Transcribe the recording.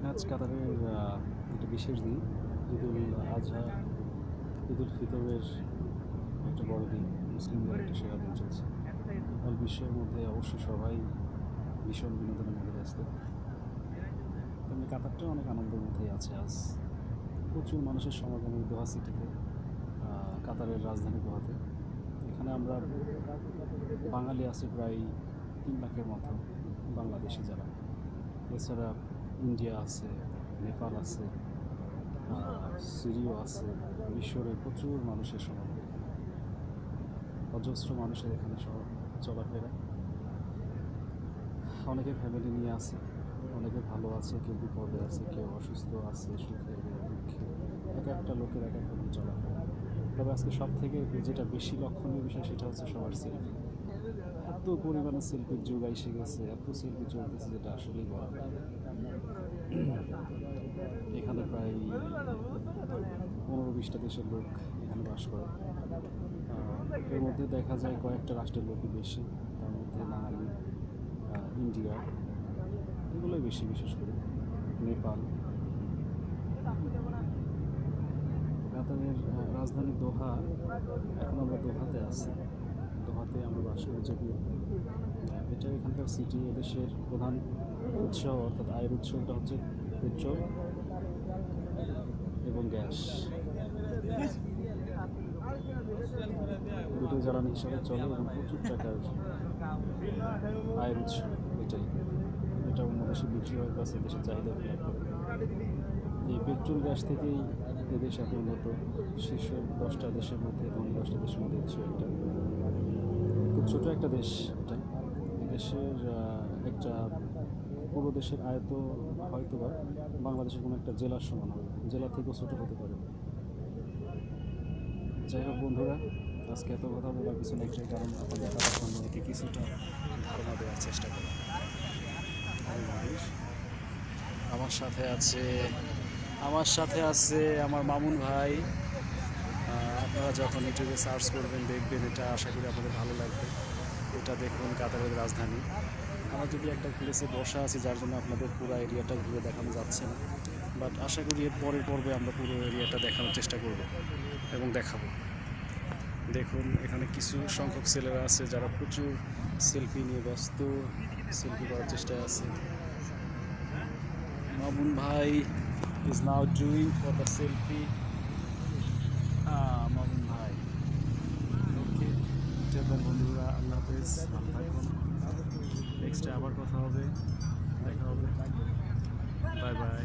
আজ কাতারের একটা বিশেষ দিন, ঈদুল আজহা, ঈদুল ফিতরের একটা বড় দিন, মুসলিমদের একটা সেরা দিন চলছে। অল বিশ্বের মধ্যে অবশ্যই সবাই ভীষণ বিনোদনের মধ্যে ব্যস্ত। তেমনি কাতারটাও অনেক আনন্দের মধ্যেই আছে আজ। প্রচুর মানুষের সমাগম এই দোহা সিটিতে, কাতারের রাজধানী দোহাতে। এখানে আমরা বাঙালি আছে প্রায় 3 লাখের মতো, বাংলাদেশি যারা। এছাড়া ইন্ডিয়া আছে, নেপাল আছে, সিরিয়াও আছে। মিশরের প্রচুর মানুষের সমাগম এখানে, অজস্র মানুষের এখানে সব চলাফেরা। অনেকে ফ্যামিলি নিয়ে আছে, অনেকে ভালো আছে, কেউ বিপদে আছে, কেউ অসুস্থ আছে, সুখে দুঃখে। এক একটা লোকের এক এক রকম চলাফেরা। তবে আজকে সব থেকে যেটা বেশি লক্ষণীয় বিষয় সেটা হচ্ছে সবার সেলফি। এত পরিমাণে সেলফির যুগ এসে গেছে, এত সেলফি চলতেছে যেটা আসলেই বলা যায়। এখানে প্রায় 15-20টা দেশের লোক এখানে বাস করে। এর মধ্যে দেখা যায় কয়েকটা রাষ্ট্রের লোকই বেশি, তার মধ্যে বাঙালি, ইন্ডিয়া, এগুলোই বেশি, বিশেষ করে নেপাল। কাতারের রাজধানী দোহা, এখন আমরা দোহাতে আছি। দোহাতে আমরা বাস করি, যদিও এটা এখানকার সিটি। এদেশের প্রধান উৎস অর্থাৎ আয়ের উৎসটা হচ্ছে পেট্রোল এবং গ্যাস, দুটোই জ্বালানি হিসাবে চলে এবং প্রচুর টাকার আয়ের উৎস এটাই। এটা অন্য দেশে বিক্রি হয়, প্লাস এদেশের চাহিদা ফিল করে। এই পেট্রোল গ্যাস থেকেই এদেশ এত উন্নত। শীর্ষ 10টা দেশের মধ্যে, ধনী 10টা দেশের মধ্যে হচ্ছে একটা। খুব ছোটো একটা দেশ এটা। দেশের একটা পুরো দেশের আয়ত হয়তো বা বাংলাদেশের কোনো একটা জেলার সমান হবে, জেলা থেকেও ছোটো হতে পারে। যাই হোক বন্ধুরা, আজকে এত কথা বলার পিছনে একটাই কারণ, আপনাদের কাতার সম্পর্কে কিছুটা ধারণা দেওয়ার চেষ্টা করা। আমার সাথে আছে আমার মামুন ভাই। আপনারা যখন ইউটিউবে সার্চ করবেন দেখবেন, এটা আশা করি আপনাদের ভালো লাগবে। এটা দেখুন কাতারের রাজধানী। আমরা যদি একটা প্লেসে বসা আছি, যার জন্য আপনাদের পুরো এরিয়াটা ঘুরে দেখানো যাচ্ছে না, বাট আশা করি এর পরের পর্বে আমরা পুরো এরিয়াটা দেখানোর চেষ্টা করব এবং দেখাবো। দেখুন এখানে কিছু সংখ্যক ছেলেরা আছে যারা প্রচুর সেলফি নিয়ে ব্যস্ত, সেলফি করার চেষ্টায় আছে। মামুন ভাই is now doing for the selfie. Mamun ভাই, ওকে। চলুন বন্ধুরা, আল্লাহ হাফেজ, ভালো থাকুন। নেক্সটে আবার কথা হবে, দেখা হবে। Bye bye.